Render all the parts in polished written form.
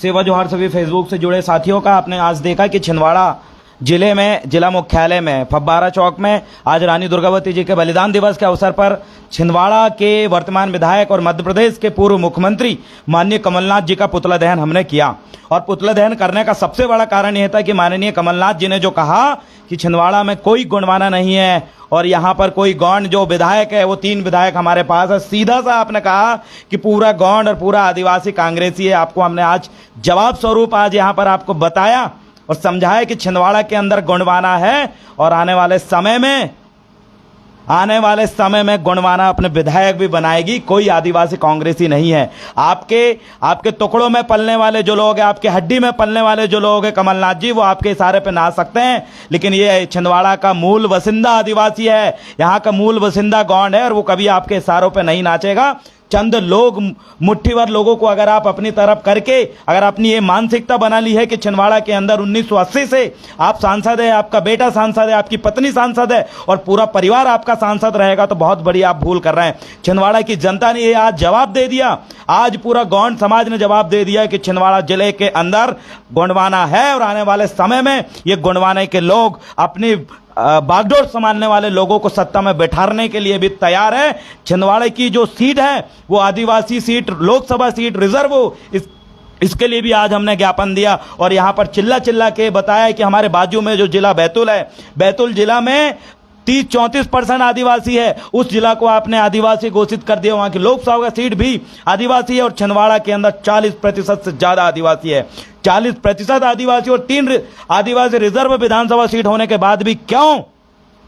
सेवा जोहार सभी फेसबुक से जुड़े साथियों का। आपने आज देखा कि छिंदवाड़ा जिले में, जिला मुख्यालय में फब्बारा चौक में आज रानी दुर्गावती जी के बलिदान दिवस के अवसर पर छिंदवाड़ा के वर्तमान विधायक और मध्य प्रदेश के पूर्व मुख्यमंत्री माननीय कमलनाथ जी का पुतला दहन हमने किया। और पुतला दहन करने का सबसे बड़ा कारण यह था कि माननीय कमलनाथ जी ने जो कहा कि छिंदवाड़ा में कोई गुणवाना नहीं है और यहाँ पर कोई गौंड जो विधायक है, वो 3 विधायक हमारे पास है, सीधा सा आपने कहा कि पूरा गौंड और पूरा आदिवासी कांग्रेसी है। आपको हमने आज जवाब स्वरूप आज यहाँ पर आपको बताया और समझाया कि छिंदवाड़ा के अंदर गुणवाना है और आने वाले समय में गुणवाना अपने विधायक भी बनाएगी। कोई आदिवासी कांग्रेसी नहीं है। आपके टुकड़ों में पलने वाले जो लोग हैं, आपके हड्डी में पलने वाले जो लोग हैं, कमलनाथ जी, वो आपके इशारे पे नाच सकते हैं, लेकिन ये छिंदवाड़ा का मूल वसिंदा आदिवासी है, यहाँ का मूल वसिंदा गौंड है और वो कभी आपके इशारों पे नहीं नाचेगा। चंद लोग, मुट्ठी भर लोगों को अगर आप अपनी तरफ करके अगर अपनी ये मानसिकता बना ली है कि छिंदवाड़ा के अंदर 1980 से आप सांसद है, आपका बेटा सांसद है, आपकी पत्नी सांसद है और पूरा परिवार आपका सांसद रहेगा, तो बहुत बड़ी आप भूल कर रहे हैं। छिंदवाड़ा की जनता ने ये आज जवाब दे दिया, आज पूरा गौंड समाज ने जवाब दे दिया कि छिंदवाड़ा जिले के अंदर गुणवाना है और आने वाले समय में ये गुणवाने के लोग अपनी बागडोर संभालने वाले लोगों को सत्ता में बैठाने के लिए भी तैयार है। छिंदवाड़ा की जो सीट है वो आदिवासी सीट, लोकसभा सीट रिजर्व हो, इसके लिए भी आज हमने ज्ञापन दिया और यहां पर चिल्ला के बताया कि हमारे बाजू में जो जिला बैतूल है, बैतूल जिला में 30-34% आदिवासी है, उस जिला को आपने आदिवासी घोषित कर दिया। वहां की लोकसभा का सीट भी आदिवासी है और छिंदवाड़ा के अंदर 40% से ज्यादा आदिवासी है। 40% आदिवासी और 3 आदिवासी रिजर्व विधानसभा सीट होने के बाद भी क्यों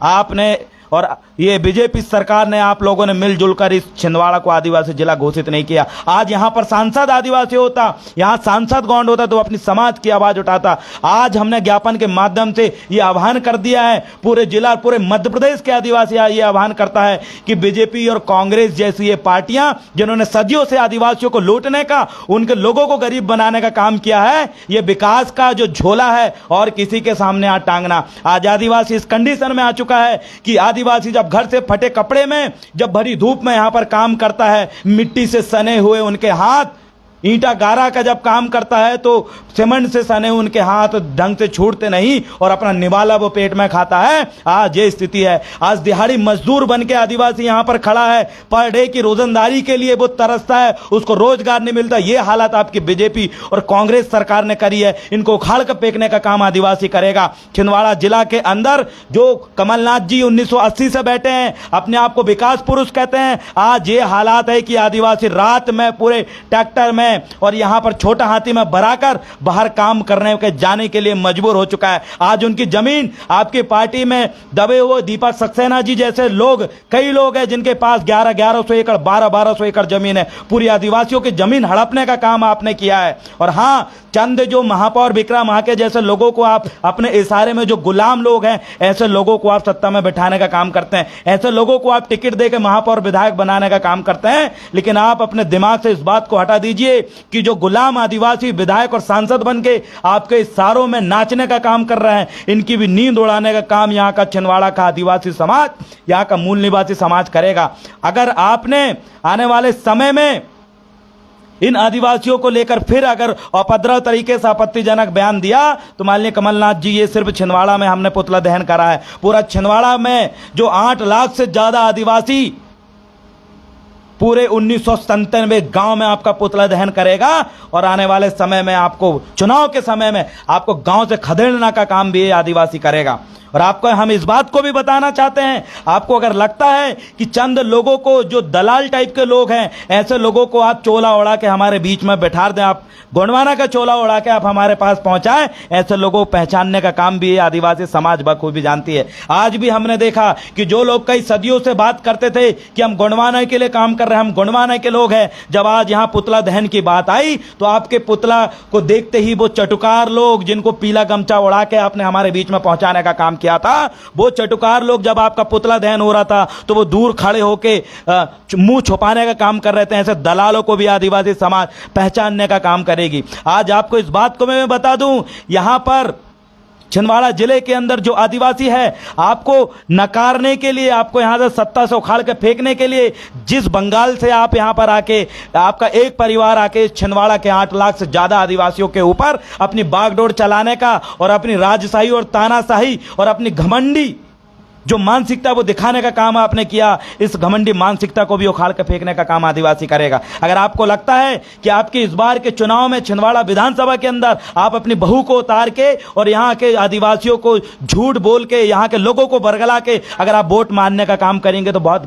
आपने और ये बीजेपी सरकार ने, आप लोगों ने मिलजुल कर इस छिंदवाड़ा को आदिवासी जिला घोषित नहीं किया। आज यहां पर सांसद आदिवासी होता, यहां सांसद गौंड होता तो अपनी समाज की आवाज उठाता। आज हमने ज्ञापन के माध्यम से ये आह्वान कर दिया है, पूरे जिला, पूरे मध्य प्रदेश के आदिवासी ये आह्वान करता है कि बीजेपी और कांग्रेस जैसी ये पार्टियां जिन्होंने सदियों से आदिवासियों को लूटने का, उनके लोगों को गरीब बनाने का काम किया है, ये विकास का जो झोला है और किसी के सामने आ टांगना। आज आदिवासी इस कंडीशन में आ चुका है कि आदिवासी जब घर से फटे कपड़े में, जब भरी धूप में यहां पर काम करता है, मिट्टी से सने हुए उनके हाथ, ईंटा गारा का जब काम करता है तो सीमेंट से सने उनके हाथ ढंग से छूटते नहीं और अपना निवाला वो पेट में खाता है। आज ये स्थिति है। आज दिहाड़ी मजदूर बन के आदिवासी यहां पर खड़ा है, पर डे की रोजंदारी के लिए वो तरसता है, उसको रोजगार नहीं मिलता। ये हालत आपकी बीजेपी और कांग्रेस सरकार ने करी है। इनको उखाड़ कर फेंकने का काम आदिवासी करेगा। छिंदवाड़ा जिला के अंदर जो कमलनाथ जी 1980 से बैठे हैं, अपने आप को विकास पुरुष कहते हैं, आज ये हालात है कि आदिवासी रात में पूरे ट्रैक्टर में और यहां पर छोटा हाथी में भराकर बाहर काम करने के जाने के लिए मजबूर हो चुका है। आज उनकी जमीन, आपकी पार्टी में दबे हुए दीपक सक्सेना जी जैसे लोग, कई लोग हैं जिनके पास 1100 एकड़ 1200 एकड़ जमीन है, पूरी आदिवासियों की जमीन हड़पने का काम आपने किया है। और हां, चंद जो महापौर विक्रम आके जैसे लोगों को आप अपने इशारे में, जो गुलाम लोग हैं, ऐसे लोगों को आप सत्ता में बैठाने का काम करते हैं, ऐसे लोगों को आप टिकट देकर महापौर विधायक बनाने का काम करते हैं। लेकिन आप अपने दिमाग से इस बात को हटा दीजिए कि जो गुलाम आदिवासी विधायक और सांसद बन के आपके इशारों में नाचने का काम कर रहे हैं, इनकी भी नींद उड़ाने का काम यहां का छिंदवाड़ा का आदिवासी समाज, यहां का मूल निवासी समाज करेगा। अगर आपने आने वाले समय में इन आदिवासियों को लेकर फिर अगर अपद्रव तरीके से आपत्तिजनक बयान दिया तो माननीय कमलनाथ जी, ये सिर्फ छिंदवाड़ा में हमने पुतला दहन करा है, पूरा छिंदवाड़ा में जो 8 लाख से ज्यादा आदिवासी पूरे 1997 गांव में आपका पुतला दहन करेगा और आने वाले समय में आपको, चुनाव के समय में आपको गांव से खदेड़ने का काम भी आदिवासी करेगा। और आपको हम इस बात को भी बताना चाहते हैं, आपको अगर लगता है कि चंद लोगों को, जो दलाल टाइप के लोग हैं, ऐसे लोगों को आप चोला उड़ा के हमारे बीच में बैठा दें, आप गुणवाना का चोला उड़ा के आप हमारे पास पहुंचाएं, ऐसे लोगों को पहचानने का काम भी आदिवासी समाज बखूबी जानती है। आज भी हमने देखा कि जो लोग कई सदियों से बात करते थे कि हम गुणवाना के लिए काम कर रहे हैं, हम गुणवाना के लोग हैं, जब आज यहां पुतला दहन की बात आई तो आपके पुतला को देखते ही वो चटुकार लोग, जिनको पीला गमछा उड़ा के आपने हमारे बीच में पहुंचाने का काम किया था, वो चटुकार लोग जब आपका पुतला दहन हो रहा था तो वो दूर खड़े होके मुंह छुपाने का काम कर रहे थे। ऐसे दलालों को भी आदिवासी समाज पहचानने का काम करेगी। आज आपको इस बात को मैं बता दूं, यहां पर छिंदवाड़ा जिले के अंदर जो आदिवासी है, आपको नकारने के लिए, आपको यहां से सत्ता से उखाड़ के फेंकने के लिए, जिस बंगाल से आप यहां पर आके, आपका एक परिवार आके छिंदवाड़ा के 8 लाख से ज्यादा आदिवासियों के ऊपर अपनी बागडोर चलाने का और अपनी राजशाही और तानाशाही और अपनी घमंडी जो मानसिकता वो दिखाने का काम आपने किया, इस घमंडी मानसिकता को भी उखाड़ के फेंकने का काम आदिवासी करेगा। अगर आपको लगता है कि आपके इस बार के चुनाव में छिंदवाड़ा विधानसभा के अंदर आप अपनी बहू को उतार के और यहाँ के आदिवासियों को झूठ बोल के, यहाँ के लोगों को बरगला के अगर आप वोट मारने का काम करेंगे तो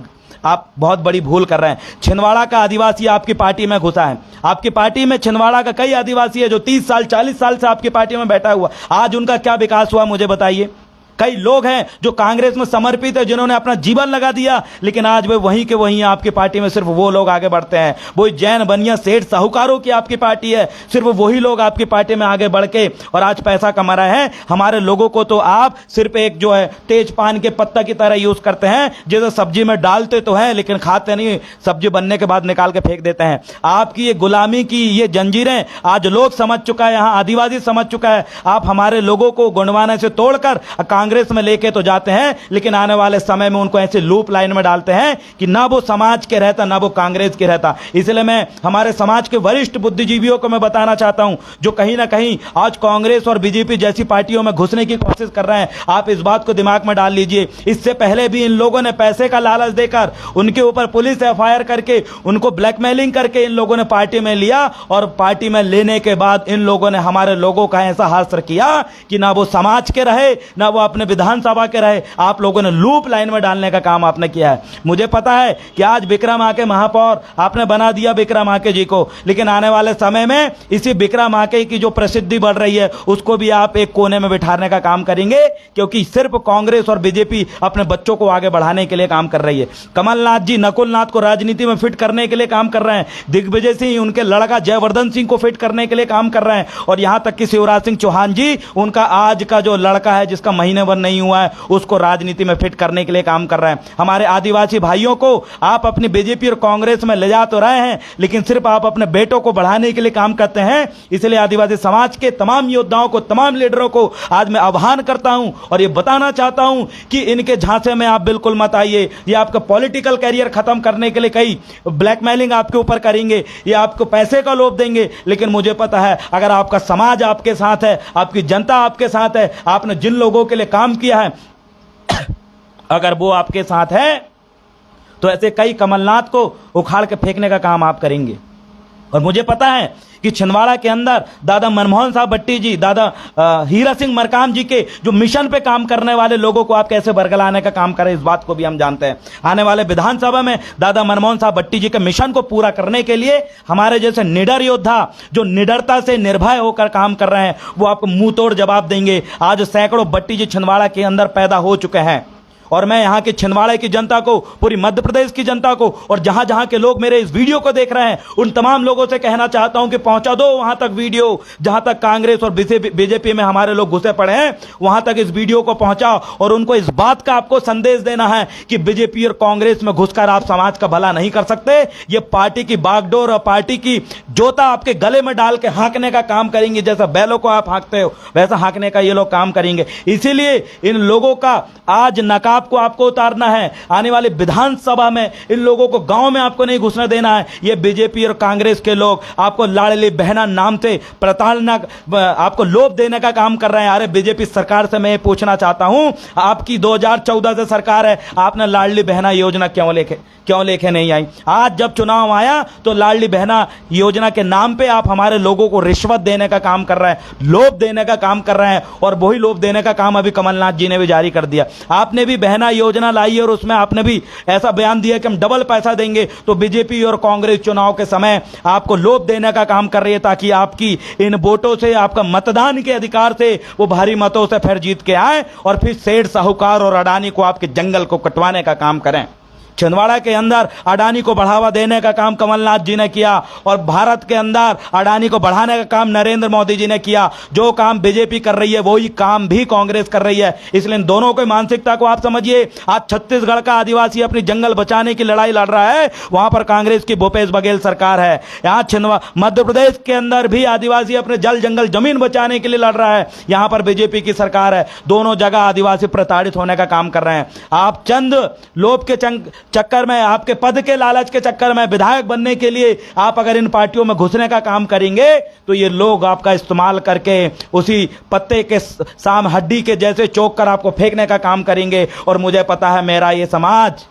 आप बहुत बड़ी भूल कर रहे हैं। छिंदवाड़ा का आदिवासी आपकी पार्टी में घुसा है। आपकी पार्टी में छिंदवाड़ा का कई आदिवासी है जो 30 साल 40 साल से आपकी पार्टी में बैठा हुआ। आज उनका क्या विकास हुआ मुझे बताइए। कई लोग हैं जो कांग्रेस में समर्पित है, जिन्होंने अपना जीवन लगा दिया, लेकिन आज वे वहीं के वहीं आपकी पार्टी में सिर्फ वो लोग आगे बढ़ते हैं। वही जैन बनिया सेठ साहूकारों की आपकी पार्टी है, सिर्फ वही लोग आपकी पार्टी में आगे बढ़ के और आज पैसा कमा रहे हैं। हमारे लोगों को तो आप सिर्फ एक जो है तेज पान के पत्ता की तरह यूज करते हैं, जैसे सब्जी में डालते तो हैं लेकिन खाते नहीं, सब्जी बनने के बाद निकाल के फेंक देते हैं। आपकी ये गुलामी की ये जंजीरें आज लोग समझ चुका है, यहाँ आदिवासी समझ चुका है। आप हमारे लोगों को गुणवाने से तोड़कर कांग्रेस में लेके तो जाते हैं, लेकिन आने वाले समय में उनको ऐसे लूप लाइन में डालते हैं कि ना वो समाज के रहता ना वो कांग्रेस के रहता। इसलिए मैं हमारे समाज के वरिष्ठ बुद्धिजीवियों को मैं बताना चाहता हूं, जो कहीं ना कहीं आज कांग्रेस और बीजेपी जैसी पार्टियों में घुसने की कोशिश कर रहे हैं, आप इस बात को दिमाग में डाल लीजिए। इससे पहले भी इन लोगों ने पैसे का लालच देकर उनके ऊपर पुलिस एफआईआर करके उनको ब्लैकमेलिंग करके इन लोगों ने पार्टी में लिया, और पार्टी में लेने के बाद इन लोगों ने हमारे लोगों का ऐसा हास्य किया कि ना वो समाज के रहे ना वो अपने विधानसभा के रहे। आप लोगों ने लूप लाइन में डालने का काम आपने किया है। मुझे पता है कि आज विक्रम आके महापौर आपने बना दिया विक्रम आके जी को, लेकिन आने वाले समय में इसी विक्रम आके की जो प्रसिद्धि बढ़ रही है उसको भी आप एक कोने में बिठाने का काम करेंगे, क्योंकि सिर्फ कांग्रेस और बीजेपी अपने बच्चों को आगे बढ़ाने के लिए काम कर रही है। कमलनाथ जी नकुलनाथ को राजनीति में फिट करने के लिए काम कर रहे हैं, दिग्विजय सिंह उनके लड़का जयवर्धन सिंह को फिट करने के लिए काम कर रहे हैं, और यहां तक कि शिवराज सिंह चौहान जी उनका आज का जो लड़का है जिसका महीने भर नहीं हुआ है उसको राजनीति में फिट करने के लिए काम कर रहे हैं। हमारे आदिवासी भाइयों को आप अपनी बीजेपी और कांग्रेस में ले जा तो रहे हैं, लेकिन सिर्फ आप अपने बेटों को बढ़ाने के लिए काम करते हैं। इसलिए आदिवासी समाज के तमाम योद्धाओं को, तमाम लीडरों को आज मैं आह्वान करता हूं और यह बताना चाहता हूं कि इनके झांसे में आप बिल्कुल मत आइए। ये आपका पॉलिटिकल कैरियर खत्म करने के लिए कई ब्लैकमेलिंग आपके ऊपर करेंगे, ये आपको पैसे का लोभ देंगे, लेकिन मुझे पता है अगर आपका समाज आपके साथ है, आपकी जनता आपके साथ है, आपने जिन लोगों के लिए काम किया है अगर वो आपके साथ है तो ऐसे कई कमलनाथ को उखाड़ के फेंकने का काम आप करेंगे। और मुझे पता है कि छिंदवाड़ा के अंदर दादा मनमोहन साहब भट्टी जी, दादा हीरा सिंह मरकाम जी के जो मिशन पे काम करने वाले लोगों को आप कैसे बरगलाने का काम करें, इस बात को भी हम जानते हैं। आने वाले विधानसभा में दादा मनमोहन साहब भट्टी जी के मिशन को पूरा करने के लिए हमारे जैसे निडर योद्धा जो निडरता से निर्भय होकर काम कर रहे हैं वो आपको मुंह तोड़ जवाब देंगे। आज सैकड़ों भट्टी जी छिंदवाड़ा के अंदर पैदा हो चुके हैं, और मैं यहाँ के छिंदवाड़ा की जनता को, पूरी मध्य प्रदेश की जनता को, और जहां जहां के लोग मेरे इस वीडियो को देख रहे हैं उन तमाम लोगों से कहना चाहता हूं कि पहुंचा दो वहां तक वीडियो, जहां तक कांग्रेस और बीजेपी में हमारे लोग घुसे पड़े हैं वहां तक इस वीडियो को पहुंचाओ, और उनको इस बात का आपको संदेश देना है कि बीजेपी और कांग्रेस में घुसकर आप समाज का भला नहीं कर सकते। ये पार्टी की बागडोर और पार्टी की जोता आपके गले में डाल के हाँकने का काम करेंगे। जैसा बैलों को आप हाँकते हो वैसा हाँकने का ये लोग काम करेंगे। इसीलिए इन लोगों का आज नकाब को आपको उतारना है। आने वाली विधानसभा में इन लोगों को गांव में आपको नहीं घुसने देना है। ये बीजेपी और कांग्रेस के लोग आपको लाडली बहना नाम से प्रताड़ना, आपको लोभ देने का काम कर रहे हैं। अरे बीजेपी सरकार से मैं ये पूछना चाहता हूं, आपकी 2014 से सरकार है, आपने लाडली बहना योजना क्यों लेके नहीं आई? आज जब चुनाव आया तो लाडली बहना योजना के नाम पे आप हमारे लोगों को रिश्वत देने का काम कर रहे हैं, लोभ देने का काम कर रहे हैं, और वही लोभ देने का काम अभी कमलनाथ जी ने भी जारी कर दिया। आपने भी बहना योजना लाई है और उसमें आपने भी ऐसा बयान दिया कि हम डबल पैसा देंगे, तो बीजेपी और कांग्रेस चुनाव के समय आपको लोभ देने का काम कर रही है ताकि आपकी इन वोटों से, आपका मतदान के अधिकार से वो भारी मतों से फिर जीत के आए और फिर सेठ साहूकार और अडानी को आपके जंगल को कटवाने का काम करें। छिंदवाड़ा के अंदर अडानी को बढ़ावा देने का काम कमलनाथ जी ने किया और भारत के अंदर अडानी को बढ़ाने का काम नरेंद्र मोदी जी ने किया। जो काम बीजेपी कर रही है वही काम भी कांग्रेस कर रही है। इसलिए इन दोनों की मानसिकता को आप समझिए। आज छत्तीसगढ़ का आदिवासी अपनी जंगल बचाने की लड़ाई लड़ रहा है, वहां पर कांग्रेस की भूपेश बघेल सरकार है। यहां मध्य प्रदेश के अंदर भी आदिवासी अपने जल जंगल जमीन बचाने के लिए लड़ रहा है, यहां पर बीजेपी की सरकार है। दोनों जगह आदिवासी प्रताड़ित होने का काम कर रहे हैं। आप चंद लोभ के चक्कर में, आपके पद के लालच के चक्कर में, विधायक बनने के लिए आप अगर इन पार्टियों में घुसने का काम करेंगे तो ये लोग आपका इस्तेमाल करके उसी पत्ते के साम हड्डी के जैसे चौक कर आपको फेंकने का काम करेंगे। और मुझे पता है मेरा ये समाज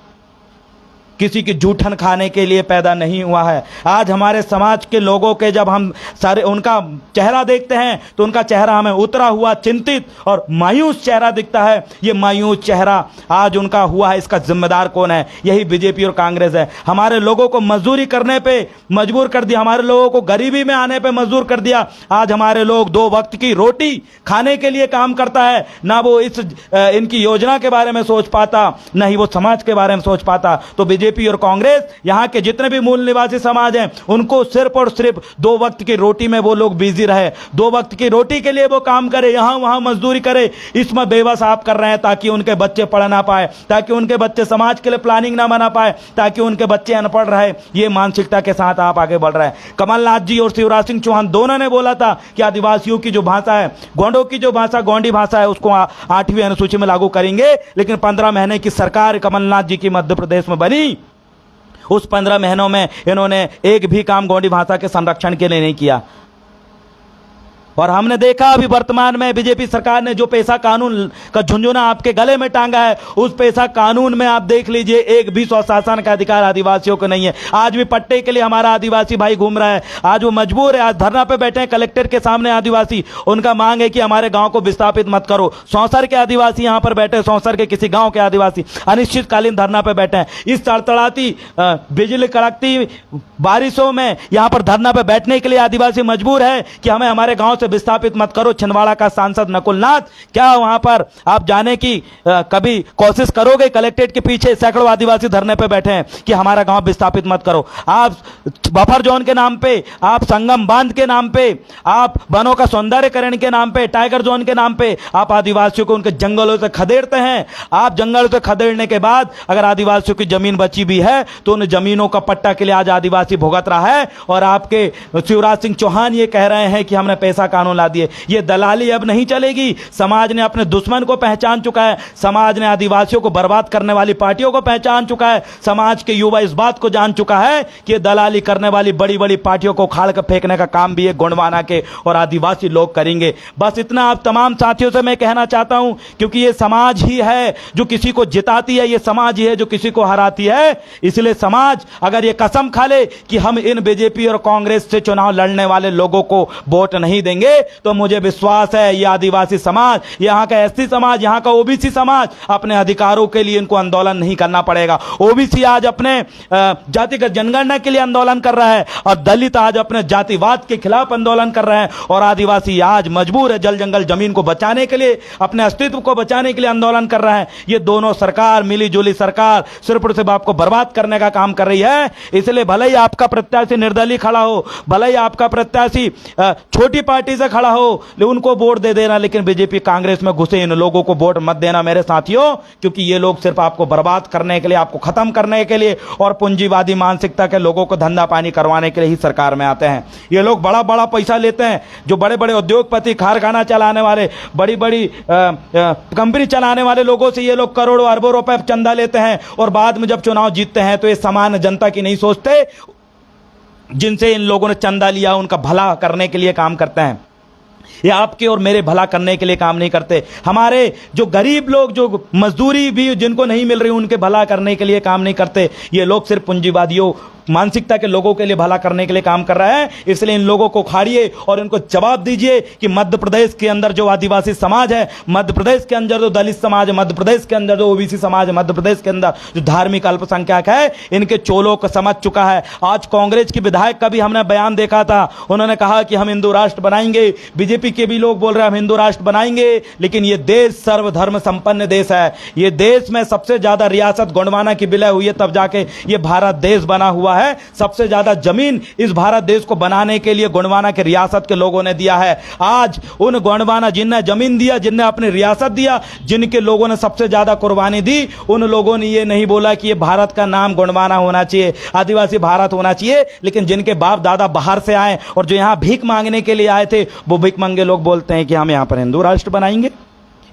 किसी की जूठन खाने के लिए पैदा नहीं हुआ है। आज हमारे समाज के लोगों के जब हम सारे उनका चेहरा देखते हैं तो उनका चेहरा हमें उतरा हुआ, चिंतित और मायूस चेहरा दिखता है। ये मायूस चेहरा आज उनका हुआ है, इसका जिम्मेदार कौन है? यही बीजेपी और कांग्रेस है। हमारे लोगों को मजदूरी करने पे मजबूर कर दिया, हमारे लोगों को गरीबी में आने पे मजबूर कर दिया। आज हमारे लोग 2 वक्त की रोटी खाने के लिए काम करता है, ना वो इनकी योजना के बारे में सोच पाता, ना ही वो समाज के बारे में सोच पाता। तो बीजेपी और कांग्रेस यहां के जितने भी मूल निवासी समाज हैं उनको सिर्फ और सिर्फ 2 वक्त की रोटी में वो लोग बिजी रहे, 2 वक्त की रोटी के लिए वो काम करे, यहां वहां मजदूरी करे। इसमें बेबस आप कर रहे हैं ताकि उनके बच्चे पढ़ ना पाए, ताकि उनके बच्चे समाज के लिए प्लानिंग ना बना पाए, ताकि उनके बच्चे अनपढ़ रहे। ये मानसिकता के साथ आप आगे बढ़ रहे हैं। कमलनाथ जी और शिवराज सिंह चौहान दोनों ने बोला था कि आदिवासियों की जो भाषा है, गोंडों की जो भाषा गोंडी भाषा है, उसको 8वीं अनुसूची में लागू करेंगे। लेकिन 15 महीने की सरकार कमलनाथ जी की मध्य प्रदेश में बनी, उस 15 महीनों में इन्होंने एक भी काम गोंडी भाषा के संरक्षण के लिए नहीं किया। और हमने देखा अभी वर्तमान में बीजेपी सरकार ने जो पेशा कानून का झुंझुना आपके गले में टांगा है, उस पेशा कानून में आप देख लीजिए एक भी स्वशासन का अधिकार आदिवासियों को नहीं है। आज भी पट्टे के लिए हमारा आदिवासी भाई घूम रहा है, आज वो मजबूर है, आज धरना पे बैठे हैं कलेक्टर के सामने आदिवासी। उनका मांग है कि हमारे गांव को विस्थापित मत करो। सौंसर के आदिवासी यहां पर बैठे, सौंसर के किसी गांव के आदिवासी अनिश्चितकालीन धरना पे बैठे हैं। इस तड़तड़ाती बिजली कड़कती बारिशों में यहां पर धरना पे बैठने के लिए आदिवासी मजबूर है कि हमें हमारे गांव से विस्थापित मत करो। छिंदवाड़ा का सांसद नकुल नाथ, क्या वहां पर आप जाने की कभी कोशिश करोगे? कलेक्ट्रेट के पीछे सैकड़ों आदिवासी धरने पे बैठे हैं कि हमारा गांव विस्थापित मत करो। आप बफर जोन के नाम पे, आप संगम बांध के नाम पे, आप वनों का सौंदर्यकरण के नाम पे, टाइगर जोन के नाम पे आप आदिवासियों को उनके जंगलों से खदेड़ते हैं। आप जंगल से खदेड़ने के बाद अगर आदिवासियों की जमीन बची भी है तो उन जमीनों का पट्टा के लिए आज आदिवासी भुगत रहा है। और आपके शिवराज सिंह चौहान ये कह रहे हैं कि हमने पैसा कानून ला दिए। ये दलाली अब नहीं चलेगी। समाज ने अपने दुश्मन को पहचान चुका है, समाज ने आदिवासियों को बर्बाद करने वाली पार्टियों को पहचान चुका है, समाज के युवा इस बात को जान चुका है कि ये दलाली करने वाली बड़ी बड़ी पार्टियों को उखाड़ कर फेंकने का काम भी एक गोंडवाना के और आदिवासी लोग करेंगे। बस इतना आप तमाम साथियों से मैं कहना चाहता हूं, क्योंकि ये समाज ही है जो किसी को जिताती है, ये समाज ही है जो किसी को हराती है। इसलिए समाज अगर ये कसम खा ले कि हम इन बीजेपी और कांग्रेस से चुनाव लड़ने वाले लोगों को वोट नहीं देंगे, तो मुझे विश्वास है ये आदिवासी समाज, यहाँ का एससी समाज, यहाँ का ओबीसी समाज अपने अधिकारों के लिए इनको आंदोलन नहीं करना पड़ेगा। ओबीसी आज अपने जातिगत जनगणना के लिए आंदोलन कर रहा है और दलित आज अपने जातिवाद के खिलाफ आंदोलन कर रहे हैं और आदिवासी आज मजबूर है जल जंगल जमीन को बचाने के लिए, अपने अस्तित्व को बचाने के लिए आंदोलन कर रहे हैं। ये दोनों सरकार, मिली जुली सरकार, सिर्फ और सिर्फ आपको बर्बाद करने का काम कर रही है। इसलिए भले ही आपका प्रत्याशी निर्दलीय खड़ा हो, भले ही आपका प्रत्याशी छोटी पार्टी से खड़ा हो, उनको वोट दे देना, लेकिन बीजेपी कांग्रेस में घुसे इन लोगों को वोट मत देना मेरे साथियों, क्योंकि ये लोग सिर्फ आपको बर्बाद करने के लिए, आपको खत्म करने के लिए और पूंजीवादी मानसिकता के लोगों को धंधा पानी करवाने के लिए ही सरकार में आते हैं। ये लोग बड़ा बड़ा पैसा लेते हैं, जो बड़े बड़े उद्योगपति, कारखाना चलाने वाले, बड़ी बड़ी कंपनी चलाने वाले लोगों से ये लोग करोड़ों अरबों रुपए चंदा लेते हैं और बाद में जब चुनाव जीतते हैं तो ये सामान्य जनता की नहीं सोचते। जिनसे इन लोगों ने चंदा लिया उनका भला करने के लिए काम करते हैं, ये आपके और मेरे भला करने के लिए काम नहीं करते। हमारे जो गरीब लोग, जो मजदूरी भी जिनको नहीं मिल रही, उनके भला करने के लिए काम नहीं करते। ये लोग सिर्फ पूंजीवादियों मानसिकता के लोगों के लिए भला करने के लिए काम कर रहा है। इसलिए इन लोगों को उखाड़िए और इनको जवाब दीजिए कि मध्य प्रदेश के अंदर जो आदिवासी समाज है, मध्य प्रदेश के अंदर जो दलित समाज है, मध्य प्रदेश के अंदर जो ओबीसी समाज है, मध्य प्रदेश के अंदर जो धार्मिक अल्पसंख्यक है, इनके चोलों को समझ चुका है। आज कांग्रेस की विधायक का भी हमने बयान देखा था, उन्होंने कहा कि हम हिंदू राष्ट्र बनाएंगे। बीजेपी के भी लोग बोल रहे हैं हम हिंदू राष्ट्र बनाएंगे, लेकिन यह देश सर्वधर्म संपन्न देश है। यह देश में सबसे ज्यादा रियासत गोंडवाना की विलय हुई है, तब जाके यह भारत देश बना हुआ है। सबसे ज्यादा जमीन इस भारत देश को बनाने के लिए गोंडवाना के रियासत के लोगों ने दिया है। आज उन गोंडवाना जिनने जमीन दिया, जिनने अपनी रियासत दिया, जिनके लोगों ने सबसे ज्यादा कुर्बानी दी, उन लोगों ने यह नहीं बोला कि यह भारत का नाम गोंडवाना होना चाहिए, आदिवासी भारत होना चाहिए। लेकिन जिनके बाप दादा बाहर से आए और जो यहां भीख मांगने के लिए आए थे, वो भीख मांगे लोग बोलते हैं कि हम यहां पर हिंदू राष्ट्र बनाएंगे।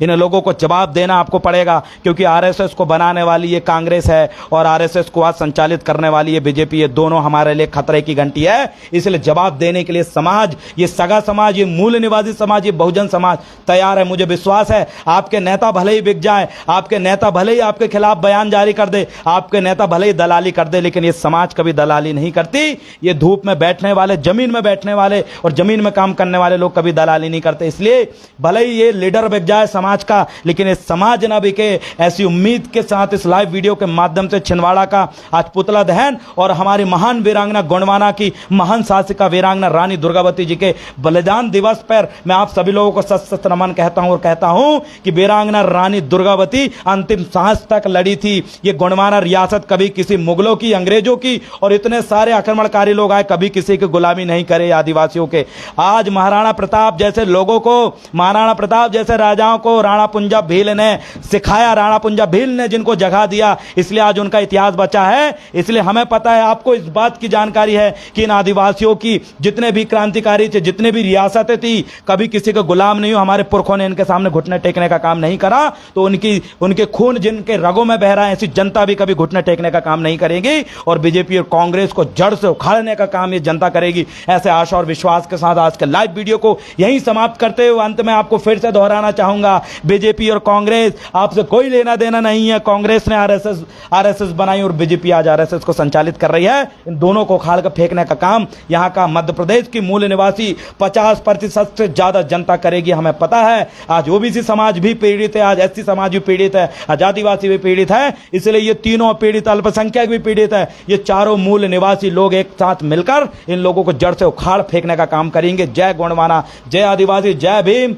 इन लोगों को जवाब देना आपको पड़ेगा, क्योंकि आरएसएस को बनाने वाली ये कांग्रेस है और आरएसएस को आज संचालित करने वाली ये बीजेपी, ये दोनों हमारे लिए खतरे की घंटी है। इसलिए जवाब देने के लिए समाज, ये सगा समाज, ये मूल निवासी समाज, ये बहुजन समाज तैयार है। मुझे विश्वास है आपके नेता भले ही बिक जाए, आपके नेता भले ही आपके खिलाफ बयान जारी कर दे, आपके नेता भले ही दलाली कर दे, लेकिन ये समाज कभी दलाली नहीं करती। ये धूप में बैठने वाले, जमीन में बैठने वाले और जमीन में काम करने वाले लोग कभी दलाली नहीं करते। इसलिए भले ही ये लीडर बिक जाए समाज का, लेकिन ये समाज ना बिके, ऐसी उम्मीद के साथ इस लाइव वीडियो के माध्यम से छिंदवाड़ा का आज पुतला दहन और हमारी महान वीरांगना गोंडवाना की महान शासिका वीरांगना रानी दुर्गावती जी के बलिदान दिवस पर मैं आप सभी लोगों को सत सत नमन कहता हूं और कहता हूं कि वीरांगना रानी दुर्गावती अंतिम सांस तक लड़ी थी। ये गोंडवाना रियासत कभी किसी मुगलों की, अंग्रेजों की और इतने सारे आक्रमणकारी लोग आए, कभी किसी की गुलामी नहीं करे आदिवासियों के। आज महाराणा प्रताप जैसे लोगों को, महाराणा प्रताप जैसे राजाओं को राणा पुंजा भील ने सिखाया, राणा पुंजा भील ने जिनको जगह दिया, इसलिए आज उनका इतिहास बचा है। इसलिए हमें पता है, आपको इस बात की जानकारी है कि इन आदिवासियों की जितने भी क्रांतिकारी थे, जितने भी रियासतें थी, कभी किसी का गुलाम नहीं हो। हमारे पुरखों ने इनके सामने घुटने टेकने का काम नहीं करा, तो उनके खून जिनके रगों में बह रहा है, ऐसी जनता भी कभी घुटने टेकने का काम नहीं करेगी और बीजेपी और कांग्रेस को जड़ से उखाड़ने का काम ये जनता करेगी। ऐसे आशा और विश्वास के साथ आज के लाइव वीडियो को यहीं समाप्त करते हुए अंत में आपको फिर से दोहराना चाहूंगा, बीजेपी और कांग्रेस आपसे कोई लेना देना नहीं है। कांग्रेस ने आरएसएस बनाई और बीजेपी आज आरएसएस को संचालित कर रही है। इन दोनों को उखाड़ कर फेंकने का काम यहां का मध्य प्रदेश की मूल निवासी 50% से ज्यादा जनता करेगी, हमें पता है। आज ओबीसी समाज भी पीड़ित है, आज एससी समाज भी पीड़ित है, आज आदिवासी भी पीड़ित है। इसलिए ये तीनों पीड़ित, अल्पसंख्यक भी पीड़ित है, ये चारों मूल निवासी लोग एक साथ मिलकर इन लोगों को जड़ से उखाड़ फेंकने का काम करेंगे। जय गोंडवाना, जय आदिवासी, जय भीम,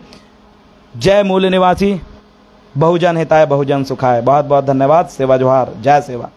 जय मूल निवासी, बहुजन हिताय बहुजन सुखाय। बहुत बहुत धन्यवाद। सेवा जोहार, जय सेवा।